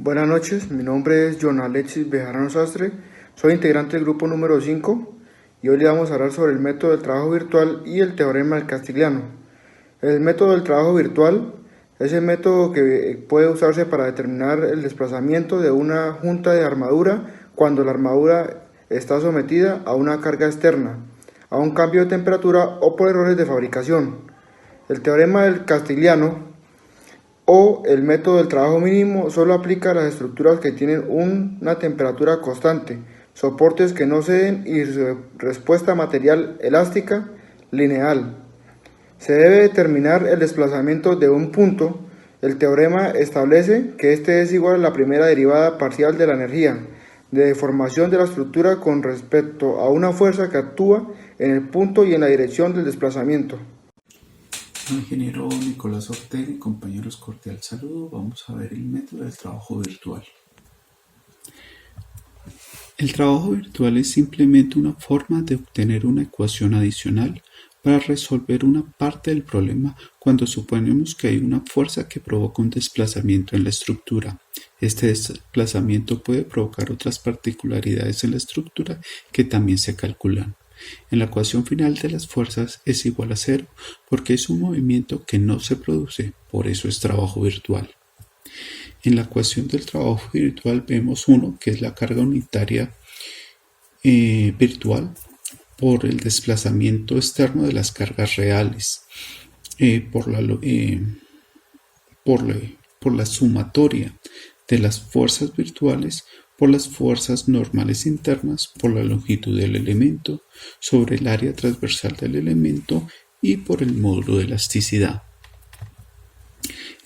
Buenas noches, mi nombre es John Alexis Bejarano Sastre, soy integrante del grupo número 5 y hoy le vamos a hablar sobre el método del trabajo virtual y el teorema del Castigliano. El método del trabajo virtual es el método que puede usarse para determinar el desplazamiento de una junta de armadura cuando la armadura está sometida a una carga externa, a un cambio de temperatura o por errores de fabricación. El teorema del Castigliano o el método del trabajo mínimo solo aplica a las estructuras que tienen una temperatura constante, soportes que no ceden y respuesta material elástica lineal. Se debe determinar el desplazamiento de un punto. El teorema establece que este es igual a la primera derivada parcial de la energía de deformación de la estructura con respecto a una fuerza que actúa en el punto y en la dirección del desplazamiento. Ingeniero Nicolás Ortega y compañeros, cordial saludo. Vamos a ver el método del trabajo virtual. El trabajo virtual es simplemente una forma de obtener una ecuación adicional para resolver una parte del problema cuando suponemos que hay una fuerza que provoca un desplazamiento en la estructura. Este desplazamiento puede provocar otras particularidades en la estructura que también se calculan. En la ecuación final de las fuerzas es igual a cero porque es un movimiento que no se produce, por eso es trabajo virtual. En la ecuación del trabajo virtual vemos uno que es la carga unitaria virtual por el desplazamiento externo de las cargas reales, por la sumatoria de las fuerzas virtuales por las fuerzas normales internas por la longitud del elemento sobre el área transversal del elemento y por el módulo de elasticidad.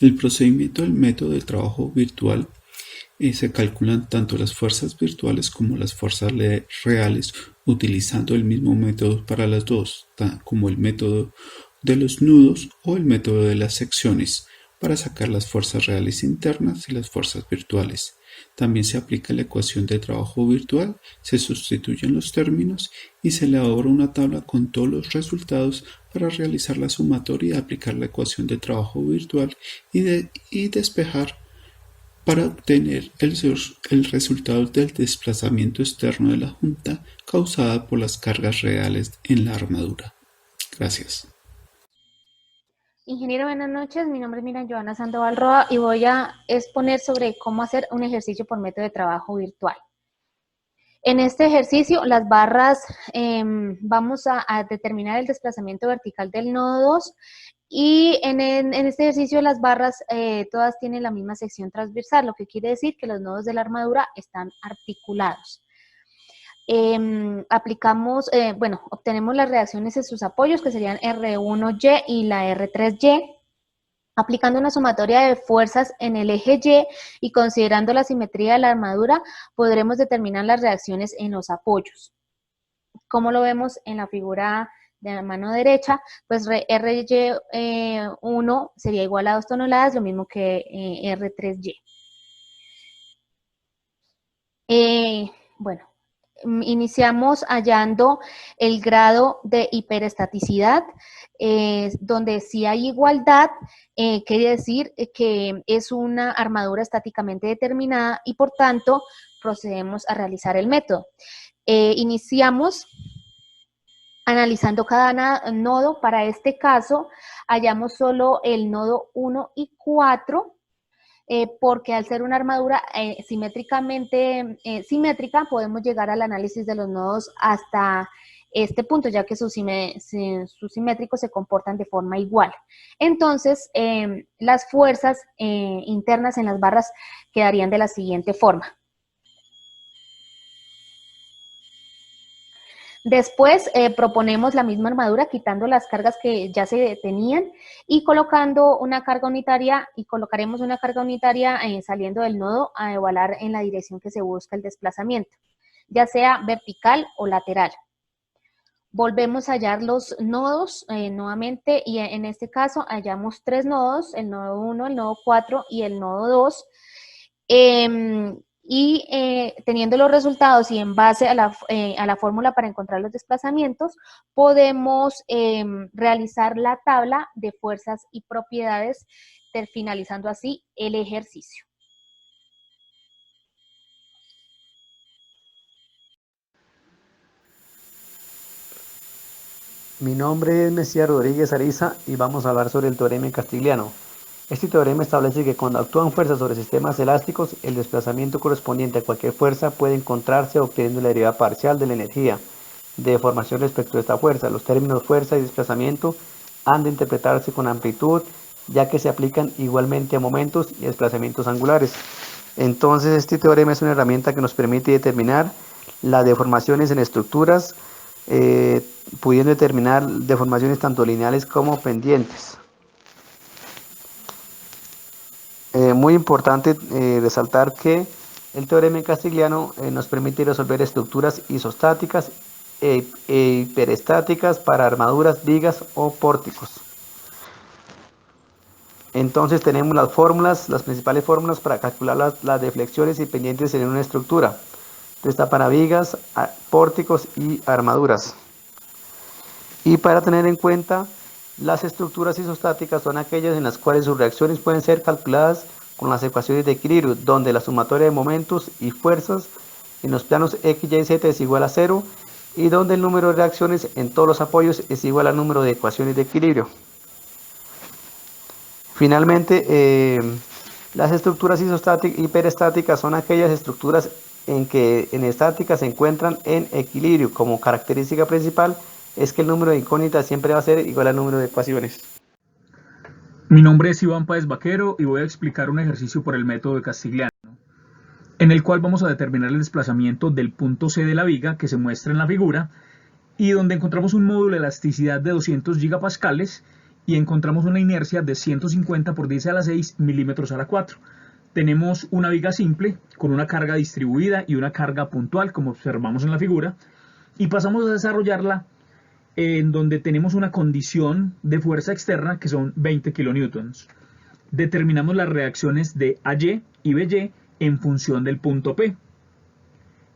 El procedimiento del método del trabajo virtual se calculan tanto las fuerzas virtuales como las fuerzas reales utilizando el mismo método para las dos, como el método de los nudos o el método de las secciones, para sacar las fuerzas reales internas y las fuerzas virtuales. También se aplica la ecuación de trabajo virtual, se sustituyen los términos y se elabora una tabla con todos los resultados para realizar la sumatoria y aplicar la ecuación de trabajo virtual y despejar para obtener el resultado del desplazamiento externo de la junta causada por las cargas reales en la armadura. Gracias. Ingeniero, buenas noches. Mi nombre es Joana Sandoval Roa y voy a exponer sobre cómo hacer un ejercicio por método de trabajo virtual. En este ejercicio, las barras, vamos a determinar el desplazamiento vertical del nodo 2 y en este ejercicio las barras todas tienen la misma sección transversal, lo que quiere decir que los nodos de la armadura están articulados. Obtenemos las reacciones en sus apoyos, que serían R1Y y la R3Y, aplicando una sumatoria de fuerzas en el eje Y y considerando la simetría de la armadura, podremos determinar las reacciones en los apoyos. Como lo vemos en la figura de la mano derecha, pues RY1 sería igual a 2 toneladas, lo mismo que R3Y. Iniciamos hallando el grado de hiperestaticidad, donde si hay igualdad, quiere decir que es una armadura estáticamente determinada y por tanto procedemos a realizar el método. Iniciamos analizando cada nodo. Para este caso hallamos solo el nodo 1 y 4, porque al ser una armadura simétricamente simétrica, podemos llegar al análisis de los nodos hasta este punto, ya que sus simétricos se comportan de forma igual. Entonces, las fuerzas internas en las barras quedarían de la siguiente forma. Después proponemos la misma armadura quitando las cargas que ya se tenían y colocando una carga unitaria, y colocaremos una carga unitaria saliendo del nodo a evaluar en la dirección que se busca el desplazamiento, ya sea vertical o lateral. Volvemos a hallar los nodos nuevamente y en este caso hallamos 3 nodos, el nodo 1, el nodo 4 y el nodo 2. Teniendo los resultados y en base a la fórmula para encontrar los desplazamientos, podemos realizar la tabla de fuerzas y propiedades, finalizando así el ejercicio. Mi nombre es Mesías Rodríguez Ariza y vamos a hablar sobre el teorema castigliano. Este teorema establece que cuando actúan fuerzas sobre sistemas elásticos, el desplazamiento correspondiente a cualquier fuerza puede encontrarse obteniendo la derivada parcial de la energía de deformación respecto a esta fuerza. Los términos fuerza y desplazamiento han de interpretarse con amplitud, ya que se aplican igualmente a momentos y desplazamientos angulares. Entonces, este teorema es una herramienta que nos permite determinar las deformaciones en estructuras, pudiendo determinar deformaciones tanto lineales como pendientes. Muy importante resaltar que el teorema castigliano nos permite resolver estructuras isostáticas e hiperestáticas para armaduras, vigas o pórticos. Entonces tenemos las principales fórmulas para calcular las deflexiones y pendientes en una estructura. Está para vigas, pórticos y armaduras. Y para tener en cuenta, las estructuras isostáticas son aquellas en las cuales sus reacciones pueden ser calculadas con las ecuaciones de equilibrio, donde la sumatoria de momentos y fuerzas en los planos X, Y y Z es igual a 0, y donde el número de reacciones en todos los apoyos es igual al número de ecuaciones de equilibrio. Finalmente, las estructuras hiperestáticas son aquellas estructuras en estática se encuentran en equilibrio. Como característica principal es que el número de incógnitas siempre va a ser igual al número de ecuaciones. Mi nombre es Iván Páez Vaquero y voy a explicar un ejercicio por el método de Castigliano, en el cual vamos a determinar el desplazamiento del punto C de la viga que se muestra en la figura, y donde encontramos un módulo de elasticidad de 200 gigapascales y encontramos una inercia de 150 por 10 a la 6 milímetros a la 4. Tenemos una viga simple con una carga distribuida y una carga puntual, como observamos en la figura, y pasamos a desarrollarla en donde tenemos una condición de fuerza externa que son 20 kilonewtons. Determinamos las reacciones de AY y BY en función del punto P.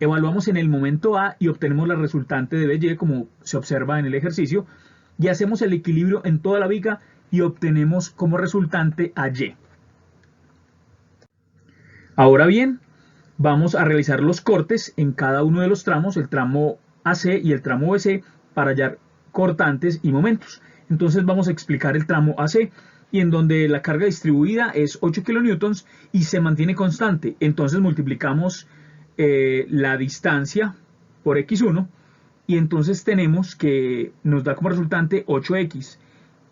Evaluamos en el momento A y obtenemos la resultante de BY, como se observa en el ejercicio, y hacemos el equilibrio en toda la viga y obtenemos como resultante AY. Ahora bien, vamos a realizar los cortes en cada uno de los tramos, el tramo AC y el tramo BC, para hallar cortantes y momentos. Entonces vamos a explicar el tramo AC, y en donde la carga distribuida es 8 kilonewtons y se mantiene constante. Entonces multiplicamos la distancia por x1, y entonces tenemos que nos da como resultante 8x,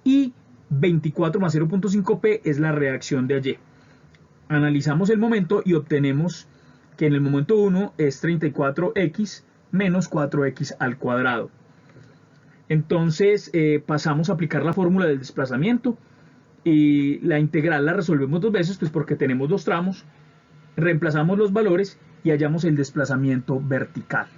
y 24 más 0.5p es la reacción de AY. Analizamos el momento y obtenemos que en el momento 1 es 34x menos 4x al cuadrado. Entonces pasamos a aplicar la fórmula del desplazamiento, y la integral la resolvemos dos veces, pues porque tenemos dos tramos, reemplazamos los valores y hallamos el desplazamiento vertical.